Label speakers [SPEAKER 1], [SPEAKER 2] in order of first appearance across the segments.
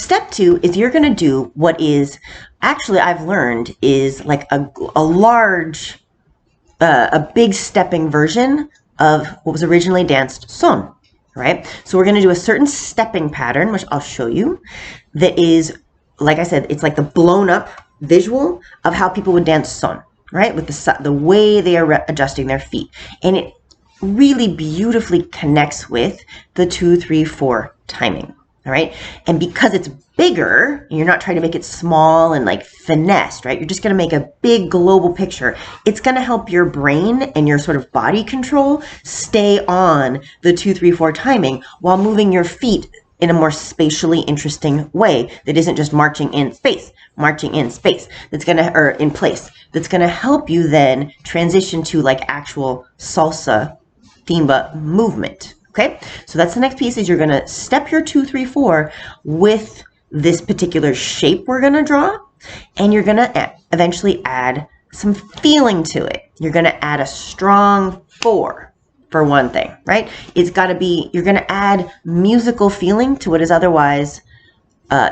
[SPEAKER 1] Step 2 is you're going to do what is actually I've learned is like a large, a big stepping version of what was originally danced son, right? So we're going to do a certain stepping pattern, which I'll show you, that is, like I said, it's like the blown up visual of how people would dance son, right? With the way they are adjusting their feet. And it really beautifully connects with the 2, 3, 4 timing. All right. And because it's bigger, you're not trying to make it small and like finessed, right? You're just going to make a big global picture. It's going to help your brain and your sort of body control stay on the 2, 3, 4 timing while moving your feet in a more spatially interesting way that isn't just marching in space, that's going to, or in place, that's going to help you then transition to like actual salsa timba movement. Okay, so that's the next piece is you're going to step your 2, 3, 4 with this particular shape we're going to draw, and you're going to eventually add some feeling to it. You're going to add a strong 4 for one thing, right? It's got to be, you're going to add musical feeling to what is otherwise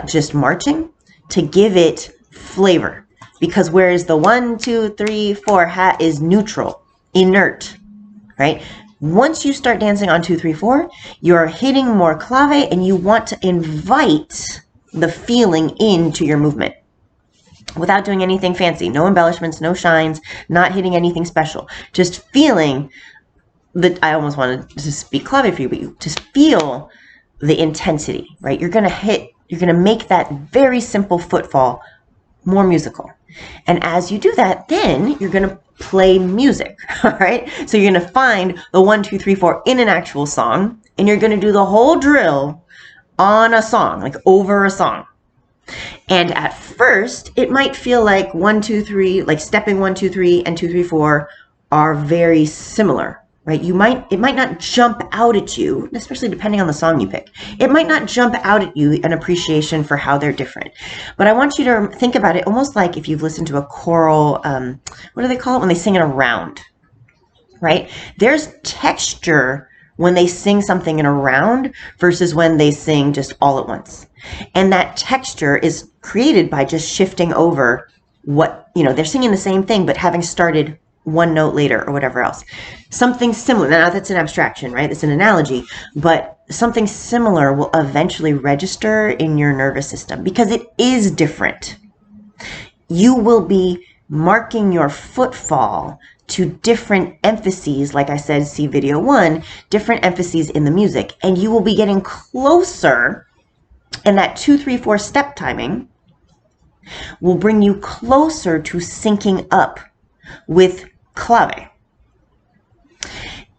[SPEAKER 1] just marching to give it flavor. Because whereas the 1, 2, 3, 4 hat is neutral, inert, right? Once you start dancing on 2, 3, 4, you're hitting more clave and you want to invite the feeling into your movement without doing anything fancy. No embellishments, no shines, not hitting anything special. Just feeling that, I almost wanted to speak clave for you, but you just feel the intensity, right? You're going to make that very simple footfall more musical. And as you do that, then you're going to play music, all right? So you're going to find the 1, 2, 3, 4 in an actual song, and you're going to do the whole drill on a song, like over a song. And at first, it might feel like 1, 2, 3, like stepping 1, 2, 3 and 2, 3, 4 are very similar, right? It might not jump out at you, especially depending on the song you pick. It might not jump out at you an appreciation for how they're different. But I want you to think about it almost like if you've listened to a choral, what do they call it when they sing in a round, right? There's texture when they sing something in a round versus when they sing just all at once. And that texture is created by just shifting over what, they're singing the same thing, but having started one note later or whatever else. Something similar. Now that's an abstraction, right? It's an analogy, but something similar will eventually register in your nervous system because it is different. You will be marking your footfall to different emphases, like I said, see video 1, different emphases in the music, and you will be getting closer, and that 2, 3, 4 step timing will bring you closer to syncing up with clave.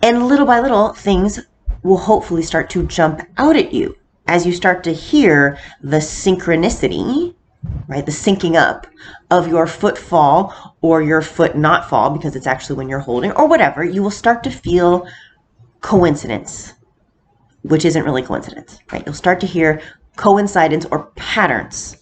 [SPEAKER 1] And little by little, things will hopefully start to jump out at you as you start to hear the synchronicity, right? The syncing up of your foot fall or your foot not fall, because it's actually when you're holding or whatever. You will start to feel coincidence, which isn't really coincidence, right? You'll start to hear coincidence or patterns.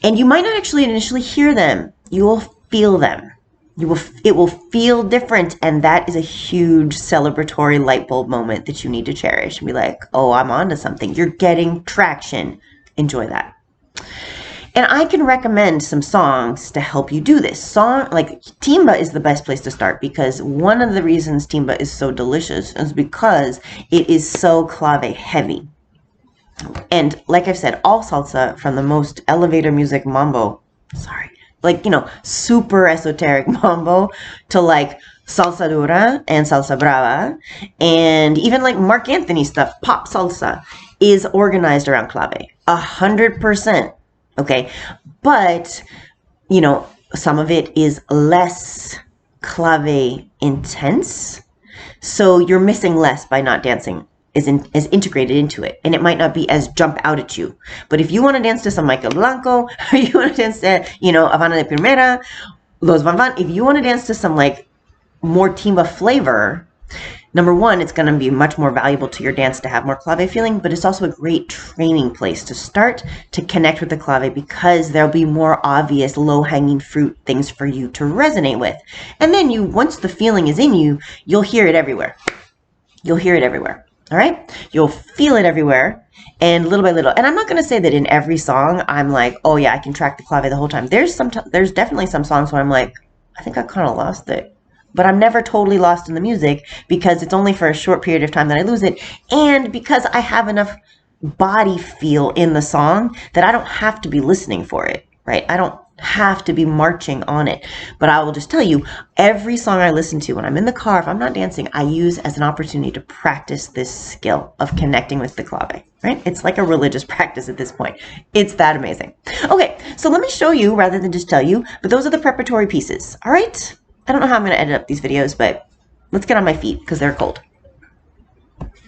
[SPEAKER 1] And you might not actually initially hear them. You will feel them. It will feel different, and that is a huge celebratory light bulb moment that you need to cherish and be like, oh, I'm onto something. You're getting traction. Enjoy that. And I can recommend some songs to help you do this. Like timba is the best place to start, because one of the reasons timba is so delicious is because it is so clave heavy. And like I've said, all salsa, from the most elevator music mambo, like, super esoteric mambo, to like salsa dura and salsa brava, and even like Mark Anthony stuff, pop salsa, is organized around clave, 100%. Okay, but some of it is less clave intense, so you're missing less by not dancing is integrated into it, and it might not be as jump out at you. But if you want to dance to some Michael Blanco, or you want to dance to Havana de Primera, Los Van Van, if you want to dance to some like more timba flavor, number one, it's going to be much more valuable to your dance to have more clave feeling, but it's also a great training place to start to connect with the clave, because there'll be more obvious low-hanging fruit things for you to resonate with. And then once the feeling is in you, you'll hear it everywhere. You'll hear it everywhere. All right, you'll feel it everywhere, and little by little. And I'm not going to say that in every song I'm like, oh yeah, I can track the clave the whole time. There's definitely some songs where I'm like, I think I kind of lost it, but I'm never totally lost in the music because it's only for a short period of time that I lose it, and because I have enough body feel in the song that I don't have to be listening for it, right? I don't have to be marching on it. But I will just tell you, every song I listen to when I'm in the car, if I'm not dancing, I use as an opportunity to practice this skill of connecting with the clave, right? It's like a religious practice at this point. It's that amazing. Okay, so let me show you rather than just tell you, but those are the preparatory pieces, all right? I don't know how I'm going to edit up these videos, but let's get on my feet because they're cold.